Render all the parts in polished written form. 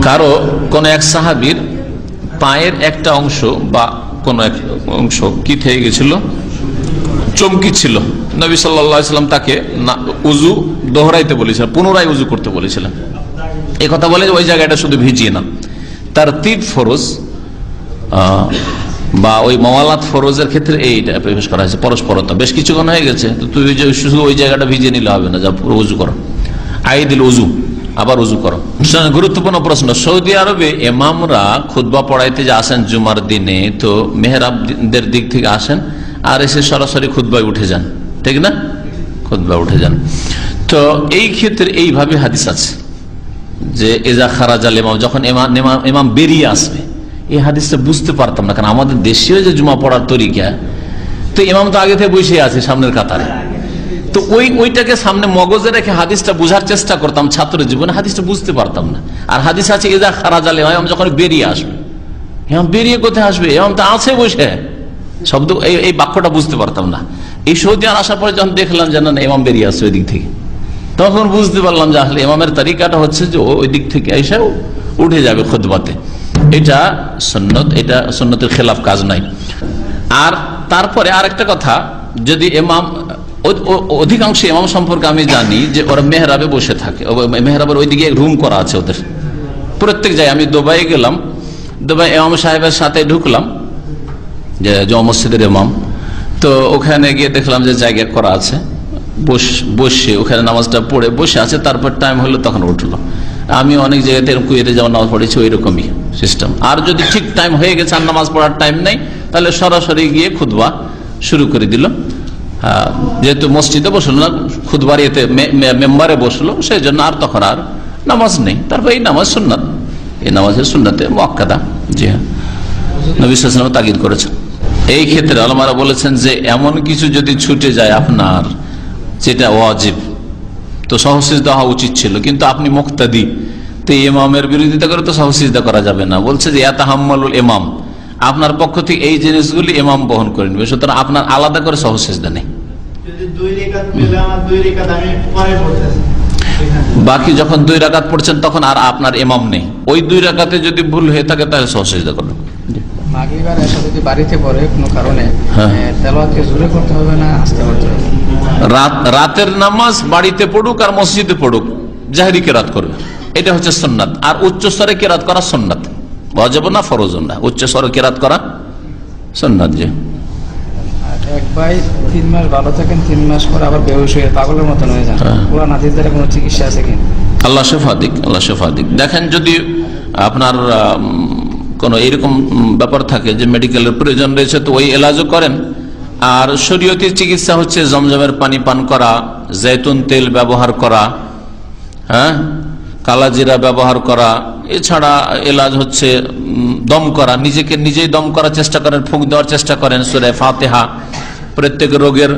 কারো কোন এক সাহাবীর পায়ের একটা অংশ বা কোন এক অংশ কি থেকে গেছিল, চমকি ছিল। নবী সাল্লাল্লাহু আলাইহি ওয়াসাল্লাম তাকে উযু দোহরাইতে বলেছিলেন, পুনরায় উযু করতে বলেছিলেন। এই কথা বলে ওই জায়গাটা শুধু ভিজিয়ে না, তারতিব ফরজ বা ওই মাওয়ালাত ফরজের ক্ষেত্রে এইটা প্রবেশ করা হয়েছে। পরস্পরতা বেশ কিছুক্ষণ হয়ে গেছে, তো তুই শুধু ওই জায়গাটা ভিজিয়ে নিলে হবে না, যা পুরো উযু করো, আইদিল উযু, আবার উযু করো। গুরুত্বপূর্ণ প্রশ্ন, সৌদি আরবে ইমামরা খুতবা পড়াইতে যে আসেন জুমার দিনে, তো মেহরাবদের দিক থেকে আসেন আর এসে সরাসরি খুতবায় উঠে যান, ঠিক না? খুতবায় উঠে যান। তো এই ক্ষেত্রে এইভাবে হাদিস আছে যে এজা খারাজাল ইমাম, যখন ইমাম বেরিয়ে আসবে। এই হাদিসটা বুঝতে পারতাম না, কারণ আমাদের দেশীয় যে জুমা পড়ার তরিকা, তো ইমাম তো আগে থেকে বসে আছে সামনের কাতারে, তো ওইটাকে সামনে মগজে রেখে হাদিসটা বোঝার চেষ্টা করতাম ছাত্র জীবনে, হাদিসটা বুঝতে পারতাম না। আর হাদিস আছে এজা খারাজাল ইমাম, যখন বেরিয়ে আসবে। ইমাম বেরিয়ে কোথায় আসবে? ইমাম তো আছে বসে, শব্দ এই বাক্যটা বুঝতে পারতাম না। এই সৌদি আর আসার পরে যখন দেখলাম যে না ইমাম বেরিয়ে আসছে ওই দিক থেকে, তখন বুঝতে পারলাম যে আসলে ইমামের তরিকাটা হচ্ছে যে ওই দিক থেকে এসে উঠে যাবে খুতবাতে। এটা সুন্নত, এটা সুন্নতের খেলাফ কাজ নাই। আর তারপরে আরেকটা কথা, যদি ইমাম, অধিকাংশ ইমাম সম্পর্কে আমি জানি যে ওরা মেহরাবে বসে থাকে, মেহরাবের ওইদিকে রুম করা আছে ওদের প্রত্যেক জায়গায়। আমি দুবাই গেলাম, দুবাই ইমাম সাহেবের সাথে ঢুকলাম, যে জমা মসজিদের ইমাম, তো ওখানে গিয়ে দেখলাম যে জায়গা করা আছে, বসে ওখানে নামাজটা পড়ে বসে আছে, তারপর টাইম হলো তখন উঠলো। আমি অনেক জায়গাতে এরকম কুয়েতে যেমন নামাজ পড়েছি ওই রকমই সিস্টেম। আর যদি ঠিক টাইম হয়ে গেছে আর নামাজ পড়ার টাইম নেই, তাহলে সরাসরি গিয়ে খুতবা শুরু করে দিল। যেহেতু মসজিদে বসলো না, খুতবার ইয়েতে মেম্বারে বসলো, সেই জন্য আর তখন আর নামাজ নেই। তারপর এই নামাজ সুন্নাত, এই নামাজের সুন্নাতে মুআক্কাদা। জি হ্যাঁ, নবী সাল্লাল্লাহু আলাইহি ওয়াসাল্লাম তাকিদ করেছেন। এই ক্ষেত্রে আলেমরা বলেছেন যে এমন কিছু যদি ছুটে যায় আপনার, যেটা ওয়াজিব, তো সহসিজদা হওয়া উচিত ছিল, কিন্তু আপনি মুক্তাদি, তো ইমামের বিরোধিতা করে তো সহসিজদা করা যাবে না। বলছে যে ইয়াতাহাম্মালুল ইমাম, আপনার পক্ষ থেকে এই জিনিসগুলি ইমাম বহন করে নেবে, সুতরাং আপনার আলাদা করে সহসিজদা নেই। বাকি যখন 2 রাকাত পড়ছেন তখন আর আপনার ইমাম নেই, ওই 2 রাকাতে যদি ভুল হয়ে থাকে তাহলে সহসিজদা করবেন। রাতের নামাজ বাড়িতে পড়ুক আর মসজিদে পড়ুক, জাহরি কেরাত করবে, এটা হচ্ছে সুন্নাত। আর উচ্চস্বরে কেরাত করা সুন্নাত, ওয়াজিব না ফরজ না, উচ্চস্বরে কেরাত করা সুন্নাত। যে এক ভাই 3 মাস ভালো থাকেন, 3 মাস পর আবার বেহুশ হয়ে পাগলের মতন হয়ে যান, কোরআন হাদিস দ্বারা কোনো চিকিৎসা আছে কি? আল্লাহ শেফা দিক, আল্লাহ শেফা দিক। দেখেন যদি আপনার কোন এরকম ব্যাপার থাকে যে মেডিকেলের প্রয়োজন রয়েছে, তো ওই এলাজও করেন। আর শরীয়তি চিকিৎসা হচ্ছে জমজমের পানি পান করা, জৈতুন তেল ব্যবহার করা, হ্যাঁ, কালাজিরা ব্যবহার করা। এছাড়া এলাজ হচ্ছে দম করা, নিজেকে নিজেই দম করার চেষ্টা করেন, ফুঁক দেওয়ার চেষ্টা করেন, সূরা ফাতিহা প্রত্যেক রোগের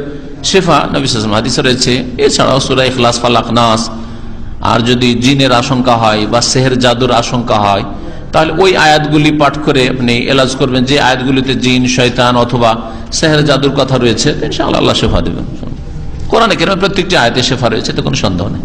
শেফা, নবী সাল্লাল্লাহু আলাইহি ওয়াসাল্লাম হাদিসে রয়েছে। এছাড়াও সূরা ইখলাস, ফালাক, নাস। আর যদি জিনের আশঙ্কা হয় বা সেহের জাদুর আশঙ্কা হয়, তাহলে ওই আয়াতগুলি পাঠ করে আপনি এলাজ করবেন, যে আয়াতগুলিতে জিন, শয়তান অথবা সেহের জাদুর কথা রয়েছে, ইনশাআল্লাহ আল্লাহ শেফা দেবেন। কোরআনে কারীমে প্রত্যেকটি আয়াতে শেফা রয়েছে, তো কোনো সন্দেহ নেই।